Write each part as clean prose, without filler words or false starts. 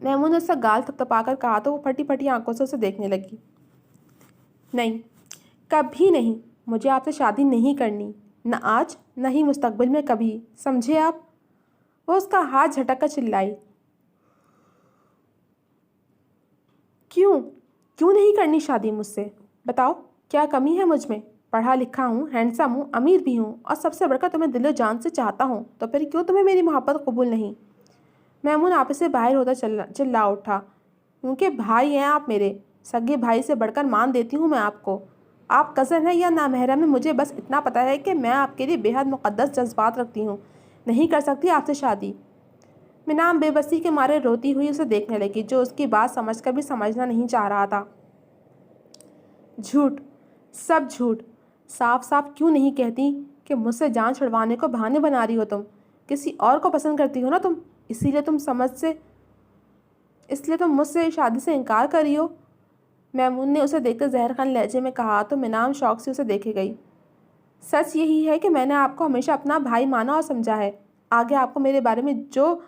میمون نے اس کا گال تھپتھپا کر کہا تو وہ پھٹی پھٹی آنکھوں سے اسے دیکھنے لگی۔ نہیں، کبھی نہیں، مجھے آپ سے شادی نہیں کرنی، نہ آج نہ ہی مستقبل میں کبھی، سمجھے آپ؟ وہ اس کا ہاتھ جھٹک کر چلائی۔ کیوں کیوں نہیں کرنی شادی مجھ سے؟ بتاؤ کیا کمی ہے مجھ میں؟ پڑھا لکھا ہوں، ہینڈسم ہوں، امیر بھی ہوں، اور سب سے بڑھ کر تمہیں دل و جان سے چاہتا ہوں، تو پھر کیوں تمہیں میری محبت قبول نہیں؟ میمون آپے سے باہر ہوتا چلا اٹھا۔ کیونکہ بھائی ہیں آپ میرے، سگے بھائی سے بڑھ کر مان دیتی ہوں میں آپ کو۔ آپ کزن ہیں یا نامحرم ہیں، مجھے بس اتنا پتہ ہے کہ میں آپ کے لیے بے حد مقدس جذبات رکھتی ہوں، نہیں کر سکتی آپ سے شادی۔ منام بے بسی کے مارے روتی ہوئی اسے دیکھنے لگی، جو اس کی بات سمجھ کر بھی سمجھنا نہیں چاہ رہا تھا۔ جھوٹ، سب جھوٹ۔ صاف صاف کیوں نہیں کہتی کہ مجھ سے جان چھڑوانے کو بہانے بنا رہی ہو تم؟ کسی اور کو پسند کرتی ہو نا تم، اس لیے تم مجھ سے شادی سے انکار کر رہی ہو۔ میمون نے اسے دیکھ کر زہر خان لہجے میں کہا تو منام شوق سے اسے دیکھے گئی۔ سچ یہی ہے کہ میں نے آپ کو ہمیشہ اپنا بھائی مانا اور سمجھا ہے۔ آگے آپ کو میرے بارے میں جو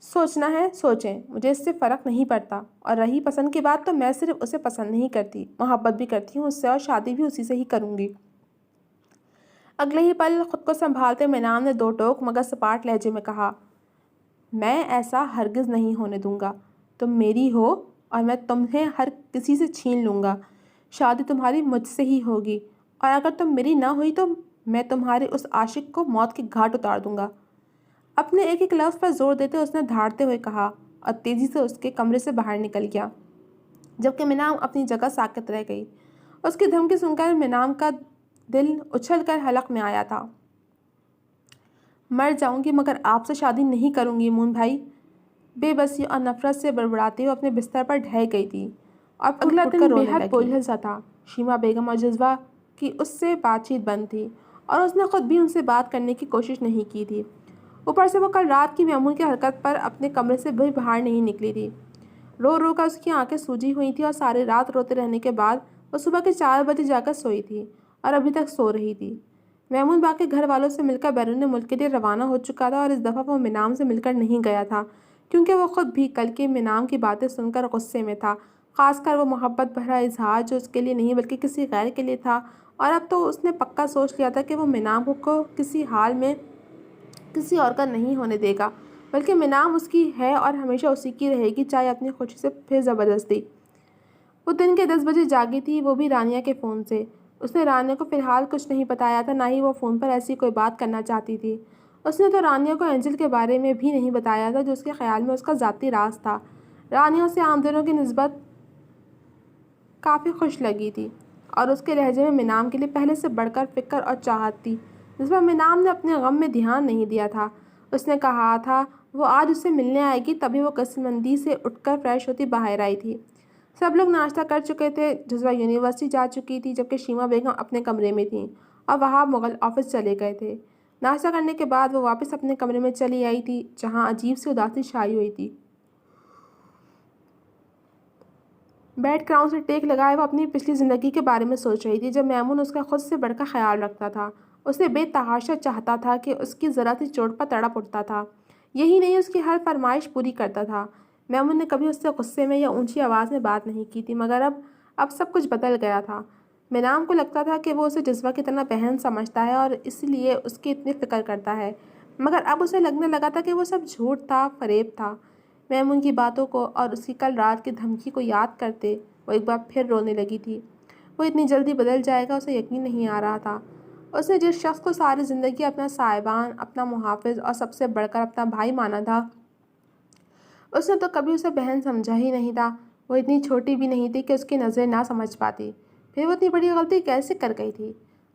سوچنا ہے سوچیں، مجھے اس سے فرق نہیں پڑتا۔ اور رہی پسند کی بات، تو میں صرف اسے پسند نہیں کرتی، محبت بھی کرتی ہوں اس سے، اور شادی بھی اسی سے ہی کروں گی۔ اگلے ہی پل خود کو سنبھالتے منام نے دو ٹوک مگر سپاٹ لہجے میں کہا، میں ایسا ہرگز نہیں ہونے دوں گا۔ تم میری ہو اور میں تمہیں ہر کسی سے چھین لوں گا۔ شادی تمہاری مجھ سے ہی ہوگی، اور اگر تم میری نہ ہوئی تو میں تمہارے اس عاشق کو موت کے گھاٹ اتار دوں گا۔ اپنے ایک ایک لفظ پر زور دیتے اس نے دھاڑتے ہوئے کہا، اور تیزی سے اس کے کمرے سے باہر نکل گیا، جبکہ منام اپنی جگہ ساکت رہ گئی۔ اس کی دھمکی سن کر منام کا دل اچھل کر حلق میں آیا تھا۔ مر جاؤں گی مگر آپ سے شادی نہیں کروں گی مون بھائی، بے بسی اور نفرت سے بڑبڑاتے ہوئے اپنے بستر پر ڈھہ گئی تھی، اور اگلا دن بے حد بوجھل سا تھا۔ شیما بیگم اور جذبہ کی اس سے بات چیت بند تھی، اور اس نے خود بھی ان سے بات کرنے کی کوشش نہیں کی تھی۔ اوپر سے وہ کل رات کی میمون کی حرکت پر اپنے کمرے سے بھی باہر نہیں نکلی تھی۔ رو رو کر اس کی آنکھیں سوجی ہوئی تھی، اور ساری رات روتے رہنے کے بعد وہ صبح کے 4 بجے جا کر سوئی تھی، اور ابھی تک سو رہی تھی۔ میمون باقی گھر والوں سے مل کر بیرون ملک کے لیے روانہ ہو چکا تھا، اور اس دفعہ وہ منام سے مل کر نہیں گیا تھا، کیونکہ وہ خود بھی کل کے منام کی باتیں سن کر غصے میں تھا، خاص کر وہ محبت بھرا اظہار جو اس کے لیے نہیں بلکہ کسی غیر کے لیے تھا۔ اور اب تو اس نے پکا سوچ لیا تھا کہ وہ منام کو کسی حال میں کسی اور کا نہیں ہونے دے گا، بلکہ منام اس کی ہے اور ہمیشہ اسی کی رہے گی، چاہے اپنی خوشی سے پھر زبردستی۔ وہ دن کے 10 بجے جاگی تھی، وہ بھی رانیہ کے فون سے۔ اس نے رانیہ کو فی الحال کچھ نہیں بتایا تھا، نہ ہی وہ فون پر ایسی کوئی بات کرنا چاہتی تھی۔ اس نے تو رانیہ کو اینجل کے بارے میں بھی نہیں بتایا تھا، جو اس کے خیال میں اس کا ذاتی راز تھا۔ رانیہ اسے عام دنوں کی نسبت کافی خوش لگی تھی، اور اس کے لہجے میں منام کے لیے پہلے سے بڑھ کر فکر اور چاہت تھی، جس پر منام نے اپنے غم میں دھیان نہیں دیا تھا۔ اس نے کہا تھا وہ آج اس سے ملنے آئے گی، تبھی وہ قسمندی سے اٹھ کر فریش ہوتی باہر آئی تھی۔ سب لوگ ناشتہ کر چکے تھے، جذبہ یونیورسٹی جا چکی تھی، جبکہ شیما بیگم اپنے کمرے میں تھیں، اور وہاب مغل آفس چلے گئے تھے۔ ناشتہ کرنے کے بعد وہ واپس اپنے کمرے میں چلی آئی تھی، جہاں عجیب سی اداسی چھائی ہوئی تھی۔ بیڈ کراؤن سے ٹیک لگائے وہ اپنی پچھلی زندگی کے بارے میں سوچ رہی تھی، جب میمون اس کا خود سے بڑھ کر خیال رکھتا تھا۔ اسے بے تحاشا چاہتا تھا کہ اس کی ذرا سی چوٹ پر تڑپ اٹھتا تھا، یہی نہیں اس کی ہر فرمائش پوری کرتا تھا۔ میمون نے کبھی اس سے غصے میں یا اونچی آواز میں بات نہیں کی تھی، مگر اب سب کچھ بدل گیا تھا۔ منام کو لگتا تھا کہ وہ اسے جذبہ کی طرح بہن سمجھتا ہے اور اس لیے اس کی اتنی فکر کرتا ہے، مگر اب اسے لگنے لگا تھا کہ وہ سب جھوٹ تھا، فریب تھا۔ میمون کی باتوں کو اور اس کی کل رات کی دھمکی کو یاد کرتے وہ ایک بار پھر رونے لگی تھی۔ وہ اتنی جلدی بدل جائے گا، اسے یقین نہیں آ رہا تھا۔ اس نے جس شخص کو ساری زندگی اپنا سائبان، اپنا محافظ اور سب سے بڑھ کر اپنا بھائی مانا تھا، اس نے تو کبھی اسے بہن سمجھا ہی نہیں تھا۔ وہ اتنی چھوٹی بھی نہیں تھی کہ اس کی نظریں نہ سمجھ پاتی، پھر وہ اتنی بڑی غلطی کیسے کر گئی تھی؟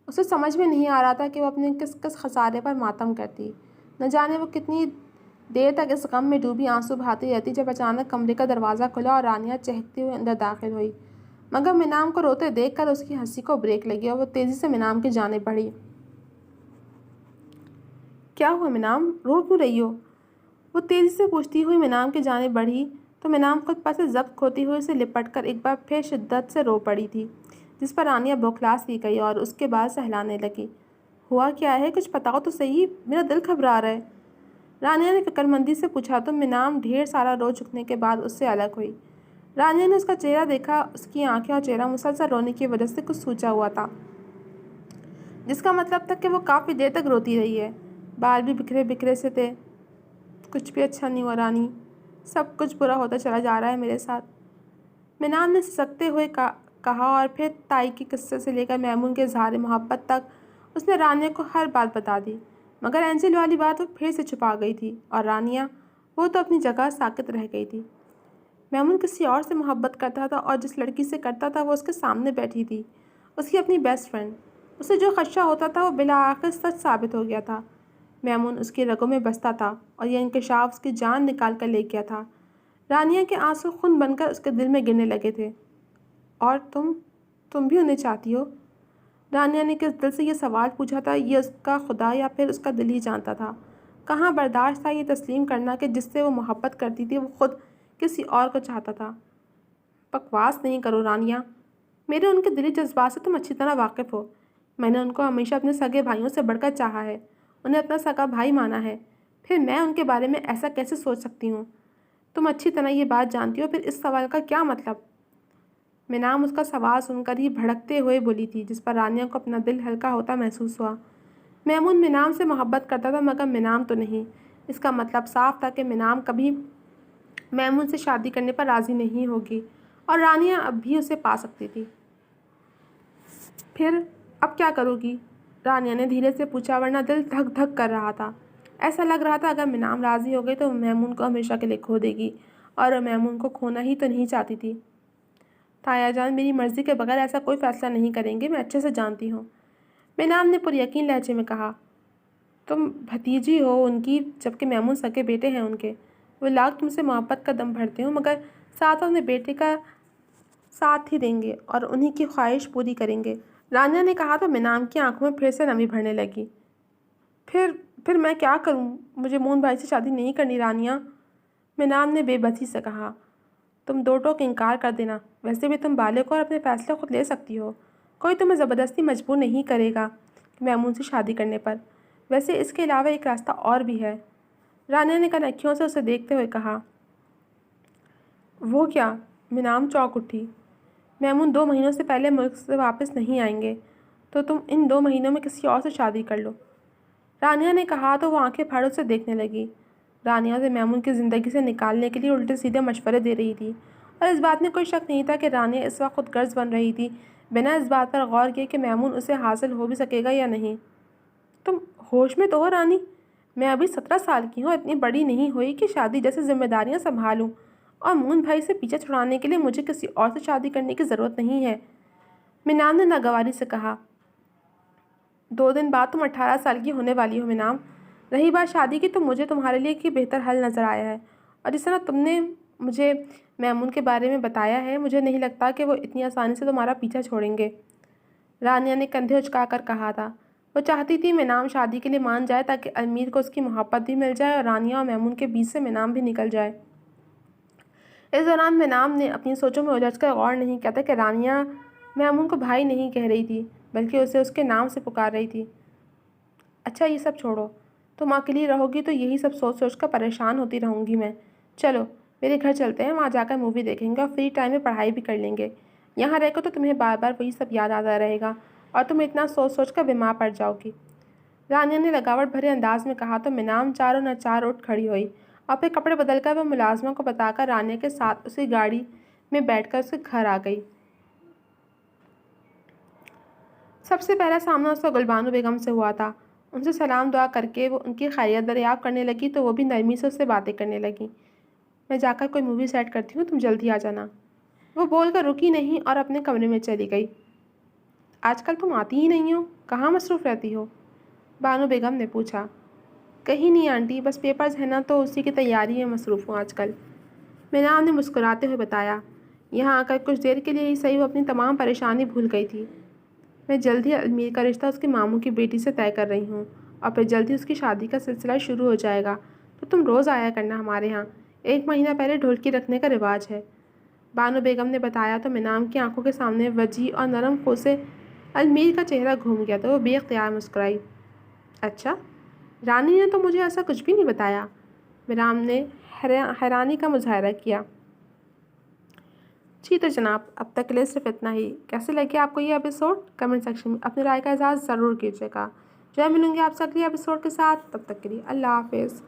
اسے سمجھ میں نہیں آ رہا تھا کہ وہ اپنے کس خسارے پر ماتم کرتی۔ نہ جانے وہ کتنی دیر تک اس غم میں ڈوبی آنسو بہاتی رہتی، جب اچانک کمرے کا دروازہ کھلا اور رانیہ چہکتے ہوئے اندر داخل ہوئی، مگر منام کو روتے دیکھ کر اس کی ہنسی کو بریک لگی، اور وہ تیزی سے منام کی جانب بڑھی۔ کیا ہوا منام، رو کیوں رہی ہو؟ وہ تیزی سے پوچھتی ہوئی منام کی جانب بڑھی تو منام خود پر سے ضبط کھوتی ہوئی اسے لپٹ کر ایک بار پھر شدت سے رو پڑی تھی، جس پر رانیہ بوکھلا سی گئی اور اس کے بعد سہلانے لگی۔ ہوا کیا ہے، کچھ بتاؤ تو صحیح، میرا دل گھبرا رہا ہے۔ رانیہ نے فکرمندی سے پوچھا تو منام ڈھیر سارا رو چکنے کے بعد اس سے الگ ہوئی۔ رانیہ نے اس کا چہرہ دیکھا، اس کی آنکھیں اور چہرہ مسلسل رونے کی وجہ سے کچھ سوچا ہوا تھا، جس کا مطلب تھا کہ وہ کافی دیر تک روتی رہی ہے۔ بال بھی بکھرے بکھرے سے تھے۔ کچھ بھی اچھا نہیں ہوا رانی، سب کچھ برا ہوتا چلا جا رہا ہے میرے ساتھ، منام نے سسکتے ہوئے کہا، اور پھر تائی کے قصے سے لے کر میمون کے اظہار محبت تک اس نے رانیہ کو ہر بات بتا دی، مگر اینجل والی بات وہ پھر سے چھپا گئی تھی، اور رانیہ وہ تو اپنی جگہ ساکت رہ گئی تھی۔ میمون کسی اور سے محبت کرتا تھا، اور جس لڑکی سے کرتا تھا وہ اس کے سامنے بیٹھی تھی، اس کی اپنی بیسٹ فرینڈ۔ اسے جو خدشہ ہوتا تھا وہ بالآخر سچ ثابت ہو گیا تھا۔ میمون اس کی رگوں میں بستا تھا، اور یہ انکشاف اس کی جان نکال کر لے گیا تھا۔ رانیہ کے آنسو خون بن کر اس کے دل میں گرنے لگے تھے۔ اور تم بھی انہیں چاہتی ہو؟ رانیہ نے کس دل سے یہ سوال پوچھا تھا، یہ اس کا خدا یا پھر اس کا دل ہی جانتا تھا۔ کہاں برداشت تھا یہ تسلیم کرنا کہ جس سے وہ محبت کرتی تھی وہ خود کسی اور کو چاہتا تھا۔ بکواس نہیں کرو رانیہ، میرے ان کے دلی جذبات سے تم اچھی طرح واقف ہو۔ میں نے ان کو ہمیشہ اپنے سگے بھائیوں سے بڑھ کر چاہا ہے، انہیں اپنا سگا بھائی مانا ہے، پھر میں ان کے بارے میں ایسا کیسے سوچ سکتی ہوں؟ تم اچھی طرح یہ بات جانتی ہو، پھر اس سوال کا کیا مطلب؟ منام اس کا سوال سن کر ہی بھڑکتے ہوئے بولی تھی، جس پر رانیہ کو اپنا دل ہلکا ہوتا محسوس ہوا۔ میمون منام سے محبت کرتا تھا، مگر منام تو نہیں۔ اس کا مطلب صاف تھا کہ منام کبھی میمون سے شادی کرنے پر راضی نہیں ہوگی، اور رانیہ اب بھی اسے پا سکتی تھی۔ پھر اب کیا کرو گی؟ رانیہ نے دھیرے سے پوچھا، ورنہ دل دھک دھک کر رہا تھا۔ ایسا لگ رہا تھا اگر منام راضی ہو گئی تو وہ میمون کو ہمیشہ کے لیے کھو دے گی، اور وہ میمون کو کھونا ہی تو نہیں چاہتی تھی۔ تایا جان میری مرضی کے بغیر ایسا کوئی فیصلہ نہیں کریں گے، میں اچھے سے جانتی ہوں، منام نے پر یقین لہجے میں کہا۔ تم بھتیجی ہو ان کی، جبکہ میمون سگے بیٹے ہیں ان کے۔ وہ لاکھ تم سے محبت کا دم بھرتے ہوں، مگر ساتھ اپنے بیٹے کا ساتھ ہی دیں گے اور انہی کی خواہش پوری کریں گے، رانیہ نے کہا تو منام کی آنکھوں میں پھر سے نمی بھرنے لگی۔ پھر میں کیا کروں؟ مجھے مون بھائی سے شادی نہیں کرنی رانیہ، منام نے بے بسی سے کہا۔ تم دو ٹوک انکار کر دینا، ویسے بھی تم بالغ ہو اور اپنے فیصلے خود لے سکتی ہو، کوئی تمہیں زبردستی مجبور نہیں کرے گا میمون سے شادی کرنے پر۔ ویسے اس کے علاوہ ایک راستہ اور بھی ہے، رانیہ نے کنکھیوں سے اسے دیکھتے ہوئے کہا۔ وہ کیا؟ منام چونک اٹھی۔ میمون 2 مہینوں سے پہلے ملک سے واپس نہیں آئیں گے، تو تم ان 2 مہینوں میں کسی اور سے شادی کر لو، رانیہ نے کہا تو وہ آنکھیں پھاڑ اسے دیکھنے لگی۔ رانیہ اسے میمون کی زندگی سے نکالنے کے لیے الٹے سیدھے مشورے دے رہی تھی، اور اس بات میں کوئی شک نہیں تھا کہ رانیہ اس وقت خود غرض بن رہی تھی، بنا اس بات پر غور کیے کہ میمون اسے حاصل ہو بھی سکے گا یا نہیں۔ تم ہوش میں تو ہو رانی؟ میں ابھی 17 سال کی ہوں، اتنی بڑی نہیں ہوئی کہ شادی جیسی ذمہ داریاں سنبھالوں، اور مون بھائی سے پیچھے چھڑانے کے لیے مجھے کسی اور سے شادی کرنے کی ضرورت نہیں ہے، منام نے ناگواری سے کہا۔ 2 دن بعد تم 18 سال کی ہونے والی ہو منام۔ رہی بات شادی کی تو مجھے تمہارے لیے ایک بہتر حل نظر آیا ہے، اور جس طرح تم نے مجھے میمون کے بارے میں بتایا ہے، مجھے نہیں لگتا کہ وہ اتنی آسانی سے تمہارا پیچھا چھوڑیں گے، رانیہ نے کندھے اچکا کر کہا تھا۔ وہ چاہتی تھی منام شادی کے لیے مان جائے تاکہ امیر کو اس کی محبت بھی مل جائے اور رانیہ اور میمون کے بیچ سے منام بھی نکل جائے۔ اس دوران منام نے اپنی سوچوں میں الجھ کر غور نہیں کیا تھا کہ رانیہ میمون کو بھائی نہیں کہہ رہی تھی، بلکہ اسے اس کے نام سے پکار رہی تھی۔ اچھا یہ سب چھوڑو، تم اکیلی رہو گی تو یہی سب سوچ سوچ کر پریشان ہوتی رہوں گی میں۔ چلو میرے گھر چلتے ہیں، وہاں جا کر مووی دیکھیں گے اور فری ٹائم میں پڑھائی بھی کر لیں گے۔ یہاں رہ کر تو تمہیں بار بار وہی سب یاد آتا رہے گا، اور تم اتنا سوچ سوچ کر بیمار پڑ جاؤ گی، رانیہ نے لگاوٹ بھرے انداز میں کہا تو منام چاروں ناچار اٹھ کھڑی ہوئی، اور پھر کپڑے بدل کر وہ ملازمہ کو بتا کر رانیہ کے ساتھ اسی گاڑی میں بیٹھ کر اس کے گھر آ گئی۔ سب سے پہلا سامنا اس کا گلبانو بیگم سے ہوا تھا۔ ان سے سلام دعا کر کے وہ ان کی خیریت دریافت کرنے لگی تو وہ بھی نرمی سے اس سے باتیں کرنے لگی۔ میں جا کر کوئی مووی سیٹ کرتی ہوں، تم جلدی آ جانا، وہ بول کر رکی نہیں اور اپنے کمرے میں چلی گئی۔ آج کل تم آتی ہی نہیں ہو، کہاں مصروف رہتی ہو؟ بانو بیگم نے پوچھا۔ کہیں نہیں آنٹی، بس پیپرز ہیں نا تو اسی کی تیاری میں مصروف ہوں آج کل، منام نے مسکراتے ہوئے بتایا۔ یہاں آ کر کچھ دیر کے لیے ہی صحیح وہ اپنی تمام پریشانی بھول گئی تھی۔ میں جلد ہی امیر کا رشتہ اس کے ماموں کی بیٹی سے طے کر رہی ہوں، اور پھر جلدی اس کی شادی کا سلسلہ شروع ہو جائے گا، تو تم روز آیا کرنا ہمارے ہاں، 1 مہینہ پہلے ڈھولکی رکھنے کا رواج ہے، بانو بیگم نے بتایا تو منام کی آنکھوں کے سامنے وجیح اور نرم خو سے امیر کا چہرہ گھوم گیا تو وہ بے اختیار مسکرائی۔ اچھا رانی نے تو مجھے ایسا کچھ بھی نہیں بتایا۔ میرام نے حیرانی کا مظاہرہ کیا۔ جی تو جناب، اب تک کے لیے صرف اتنا ہی۔ کیسے لگے آپ کو یہ ایپیسوڈ؟ کمنٹ سیکشن میں اپنی رائے کا اظہار ضرور کیجیے گا۔ جو ملوں گی آپ سے اگلی ایپیسوڈ کے ساتھ، تب تک کے لیے اللہ حافظ۔